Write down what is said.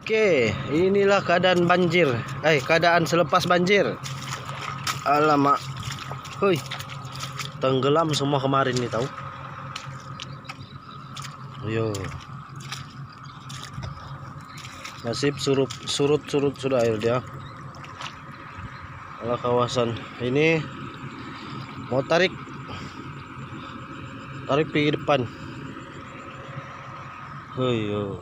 Oke, inilah keadaan banjir. Keadaan selepas banjir. Alamak. Hui. Tenggelam semua kemarin nih tahu. Yo. Nasib surut sudah air dia. Kalau kawasan ini mau tarik pergi depan. Yo.